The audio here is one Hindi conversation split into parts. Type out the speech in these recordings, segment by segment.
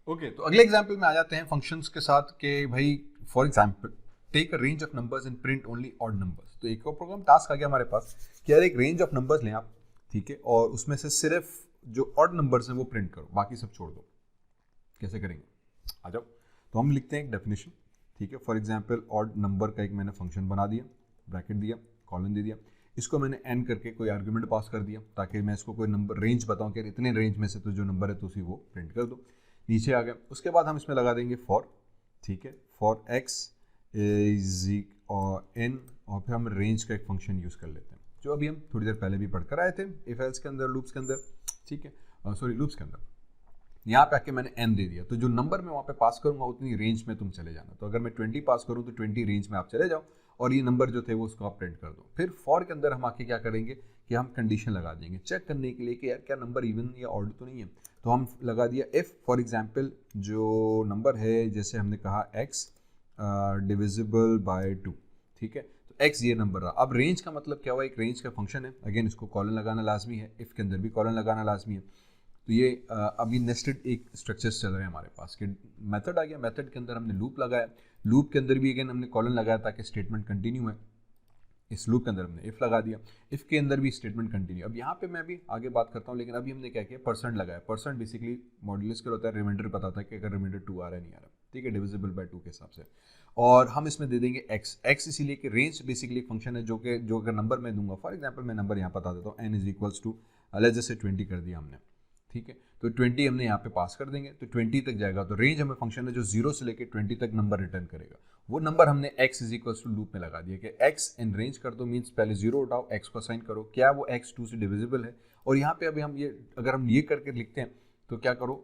ओके, तो अगले एग्जाम्पल में आ जाते हैं फंक्शंस के साथ कि भाई for example take a range of numbers and print only odd numbers. तो एक और प्रोग्राम टास्क आ गया हमारे पास कि यार एक रेंज ऑफ नंबर्स लें आप, ठीक है, और उसमें से सिर्फ जो ऑड नंबर्स हैं वो प्रिंट करो, बाकी सब छोड़ दो। कैसे करेंगे, आ जाओ। तो हम लिखते हैं एक डेफिनेशन, ठीक है। फॉर एग्जाम्पल ऑड नंबर का एक मैंने फंक्शन बना दिया, ब्रैकेट दिया, कॉलन दे दिया, इसको मैंने एन करके कोई आर्ग्यूमेंट पास कर दिया ताकि मैं इसको कोई नंबर रेंज बताऊं कि इतने रेंज में से तो जो नंबर है तो उसी वो प्रिंट कर दो। नीचे आ गया, उसके बाद हम इसमें लगा देंगे फॉर, ठीक है, फॉर एक्स इज और एन, और फिर हम रेंज का एक फंक्शन यूज़ कर लेते हैं जो अभी हम थोड़ी देर पहले भी पढ़कर आए थे इफ एल्स के अंदर, लूप्स के अंदर, ठीक है, सॉरी लूप्स के अंदर। यहाँ पे आके मैंने n दे दिया, तो जो नंबर मैं वहाँ पे पास करूँगा उतनी रेंज में तुम चले जाना। तो अगर मैं 20 पास करूँ तो 20 रेंज में आप चले जाओ और ये नंबर जो थे वो उसको आप प्रिंट कर दो। फिर फॉर के अंदर हम आके क्या करेंगे कि हम कंडीशन लगा देंगे चेक करने के लिए कि यार क्या नंबर इवन या ऑड तो नहीं है। तो हम लगा दिया इफ़ फॉर एग्जाम्पल जो नंबर है जैसे हमने कहा x डिविजिबल बाय 2, ठीक है, तो x ये नंबर रहा। अब रेंज का मतलब क्या हुआ, एक रेंज का फंक्शन है, अगेन इसको कॉलन लगाना लाजमी है, इफ़ के अंदर भी कॉलन लगाना लाजमी है। तो ये अभी नेस्टेड एक स्ट्रक्चर्स चल रहे हैं हमारे पास कि मेथड आ गया, मेथड के अंदर हमने लूप लगाया, लूप के अंदर भी अगेन हमने कॉलन लगाया ताकि स्टेटमेंट कंटिन्यू है। इस लूप के अंदर हमने इफ़ लगा दिया, इफ़ के अंदर भी स्टेटमेंट कंटिन्यू। अब यहाँ पे मैं भी आगे बात करता हूँ, लेकिन अभी हमने क्या किया, परसेंट लगाया। परसेंट बेसिकली मॉड्यूलस के होता है, रिमाइंडर पता था कि अगर रिमाइंडर 2 आ रहा है नहीं आ रहा, ठीक है, डिविजिबल बाय 2 के हिसाब से। और हम इसमें दे देंगे एक्स, एक्स इसीलिए कि रेंज बेसिकली एक फंक्शन है जो अगर नंबर मैं दूंगा, फॉर एग्जाम्पल मैं नंबर यहाँ बता देता हूँ, n is equals to let's जैसे 20 कर दिया हमने, ठीक है, तो 20 हमने यहाँ पे पास कर देंगे तो 20 तक जाएगा। तो रेंज हमें फंक्शन है जो 0 से लेकर 20 तक नंबर रिटर्न करेगा, वो नंबर हमने x is equal to loop में लगा दिया कि x इन रेंज कर दो, मीन्स पहले 0 उठाओ, x को असाइन करो, क्या वो x 2 से डिविजिबल है। और यहाँ पे अभी हम ये अगर हम ये करके लिखते हैं तो क्या करो,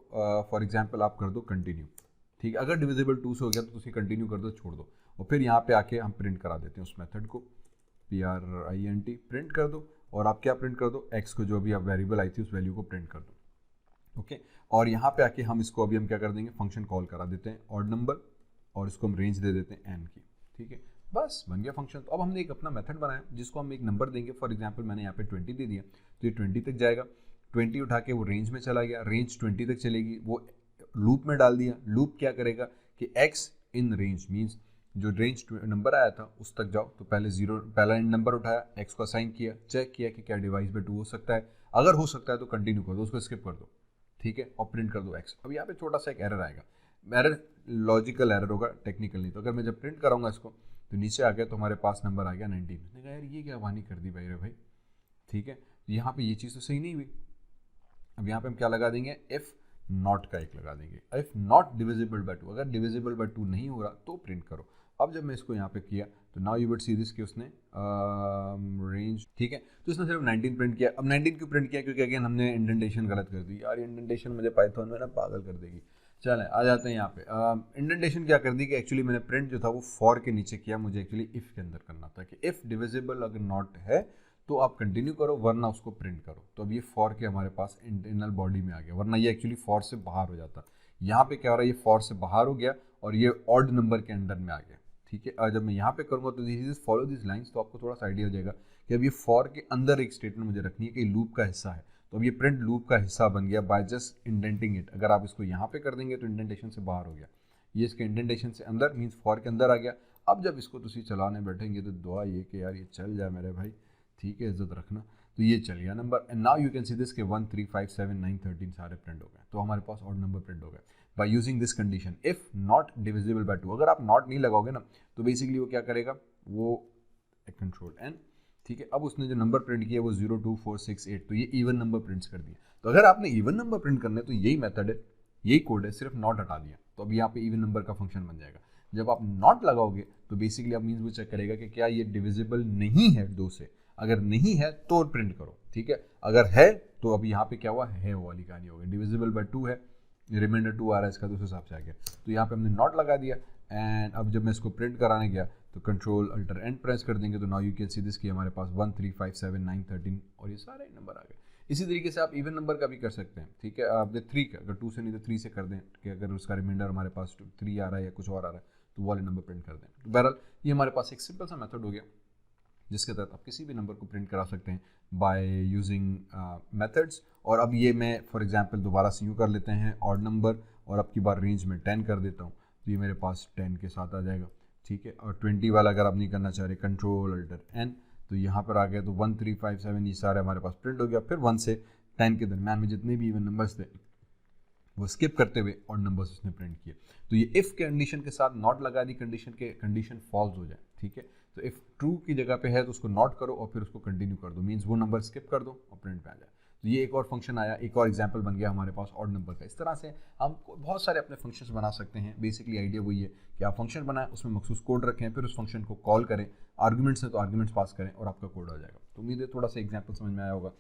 फॉर एग्जाम्पल आप कर दो कंटिन्यू, ठीक है, अगर डिविजिबल 2 से हो गया तो उसे कंटिन्यू कर दो, छोड़ दो, और फिर यहाँ पे आके हम प्रिंट करा देते हैं उस मेथड को, print प्रिंट कर दो, और आप क्या प्रिंट कर दो, x को जो अभी आप वेरिएबल आई थी उस वैल्यू को प्रिंट कर दो, ओके। और यहाँ पे आके हम इसको अभी हम क्या कर देंगे, फंक्शन कॉल करा देते हैं ऑड नंबर, और इसको हम रेंज दे देते हैं n की, ठीक है, बस बन गया फंक्शन। तो अब हमने एक अपना मेथड बनाया जिसको हम एक नंबर देंगे, फॉर एग्जांपल मैंने यहाँ पे 20 दे दिया, तो ये 20 तक जाएगा, 20 उठा के वो रेंज में चला गया, रेंज 20 तक चलेगी, वो लूप में डाल दिया, लूप क्या करेगा कि x इन रेंज मीन्स जो रेंज नंबर आया था उस तक जाओ, तो पहले 0 पहला नंबर उठाया, x को असाइन किया, चेक किया कि क्या डिवाइस पे 2 हो सकता है, अगर हो सकता है तो कंटिन्यू कर दो, उसको स्किप कर दो, ठीक है, और प्रिंट कर दो x। अब यहाँ पे छोटा सा एक एरर आएगा, एरर लॉजिकल एरर होगा, टेक्निकल नहीं। तो अगर मैं जब प्रिंट कराऊंगा इसको तो नीचे आ गया तो हमारे पास नंबर आ गया 19। मैंने कहा यार ये क्या वानी कर दी भाई, ठीक है, यहाँ पे ये चीज़ तो सही नहीं हुई। अब यहाँ पे हम क्या लगा देंगे, इफ़ नॉट का एक लगा देंगे, इफ़ नॉट डिविजिबल बाय 2, अगर डिविजिबल बाय 2 नहीं हो रहा तो प्रिंट करो। अब जब मैं इसको यहाँ पे किया तो now you would see this कि उसने रेंज, ठीक है, तो इसने सिर्फ 19 प्रिंट किया। अब 19 क्यों प्रिंट किया, क्योंकि अगेन हमने इंडेंटेशन गलत कर दी। यार इंडेंटेशन मुझे पाइथन में ना पागल कर देगी। चलें आ जाते हैं यहाँ पे, इंडेंटेशन क्या कर दी कि एक्चुअली मैंने प्रिंट जो था वो फॉर के नीचे किया, मुझे एक्चुअली इफ़ के अंदर करना था कि इफ़ डिविजिबल अगर नॉट है तो आप कंटिन्यू करो, वरना उसको प्रिंट करो। तो अब ये फॉर के हमारे पास इंटरनल बॉडी में आ गया, वरना ये एक्चुअली फॉर से बाहर हो जाता। यहाँ पे क्या हो रहा है, ये फॉर से बाहर हो गया और ये ऑड नंबर के अंडर में आ गया, ठीक है। और जब मैं यहाँ पे करूँगा तो this is follow this lines, तो आपको थोड़ा सा आइडिया हो जाएगा कि अब ये फॉर के अंदर एक स्टेटमेंट मुझे रखनी है कि लूप का हिस्सा है। तो अब ये प्रिंट लूप का हिस्सा बन गया बाय जस्ट इंडेंटिंग इट। अगर आप इसको यहाँ पे कर देंगे तो इंडेंटेशन से बाहर हो गया, ये इसके इंडेंटेशन से अंदर मीन्स फॉर के अंदर आ गया। अब जब इसको तुम चलाने बैठेंगे तो दुआ ये कि यार ये चल जाए मेरे भाई, ठीक है, इज्जत रखना। तो ये चल गया number, and now you can see this के 1 3 5 7 9 13 सारे प्रिंट हो गए। तो हमारे पास ऑड नंबर प्रिंट हो गए by using this condition if not divisible by 2। अगर आप नॉट नहीं लगाओगे ना तो बेसिकली वो क्या करेगा, वो कंट्रोल एन, ठीक है। अब उसने जो नंबर प्रिंट किया वो 0 2 4 6 8, तो ये इवन नंबर प्रिंट्स कर दिया। तो अगर आपने इवन नंबर प्रिंट करना है तो यही मेथड है, यही कोड है, सिर्फ नॉट हटा दिया, तो अब यहाँ पे इवन नंबर का फंक्शन बन जाएगा। जब आप नॉट लगाओगे तो बेसिकली आप मीन्स वो चेक करेगा कि क्या ये डिविजिबल नहीं है 2 से, अगर नहीं है तो प्रिंट करो, ठीक है, अगर है तो अब यहाँ पे क्या हुआ है, वो वाली कहानी हो गई, डिविजिबल बाय 2 है, रिमाइंडर 2 आ रहा है इसका, तो उस हिसाब से आ गया। तो यहाँ पे हमने नॉट लगा दिया, एंड अब जब मैं इसको प्रिंट कराने गया तो कंट्रोल अल्टर एंड प्रेस कर देंगे तो now you can see this कि हमारे पास 1 3 5 7 9 13 और ये सारे नंबर आ गए। इसी तरीके से आप इवन नंबर का भी कर सकते हैं, ठीक है, आप 3 का अगर 2 से नहीं तो 3 से कर दें कि अगर उसका रिमाइंडर हमारे पास 3 आ रहा है या कुछ और आ रहा है तो वो वाले नंबर प्रिंट कर दें। तो बहरहाल ये हमारे पास एक सिंपल सा मेथड हो गया जिसके तहत आप किसी भी नंबर को प्रिंट करा सकते हैं बाय यूजिंग मेथड्स। और अब ये मैं फॉर एग्जांपल दोबारा से यूँ कर लेते हैं ऑड नंबर, और अब की बार रेंज में 10 कर देता हूँ, तो ये मेरे पास 10 के साथ आ जाएगा, ठीक है। और 20 वाला अगर आप नहीं करना चाह रहे, कंट्रोल अल्टर एन, तो यहाँ पर आ गया, तो 1 3 5 7 ये सारे हमारे पास प्रिंट हो गया। फिर 1 से 10 के दरम्यान में जितने भी इवन नंबर्स थे वो स्किप करते हुए ऑड नंबर्स उसने प्रिंट किए। तो ये इफ़ के कंडीशन के साथ नॉट लगा दी, कंडीशन के कंडीशन फॉल्स हो जाए, ठीक है। तो इफ़ ट्रू की जगह पे है तो उसको नॉट करो और फिर उसको कंटिन्यू कर दो, मीन्स वो नंबर स्किप कर दो और प्रिंट पे आ जाए। तो ये एक और फंक्शन आया, एक और एग्जांपल बन गया हमारे पास ऑड नंबर का। इस तरह से हम बहुत सारे अपने फंक्शंस बना सकते हैं। बेसिकली आइडिया वही है कि आप फंक्शन बनाएं, उसमें मखसूस कोड रखें, फिर उस फंक्शन को कॉल करें, आर्गुमेंट्स है तो आर्गुमेंट्स पास करें और आपका कोड आ जाएगा। तो उम्मीद है थोड़ा सा एग्जांपल समझ में आया होगा।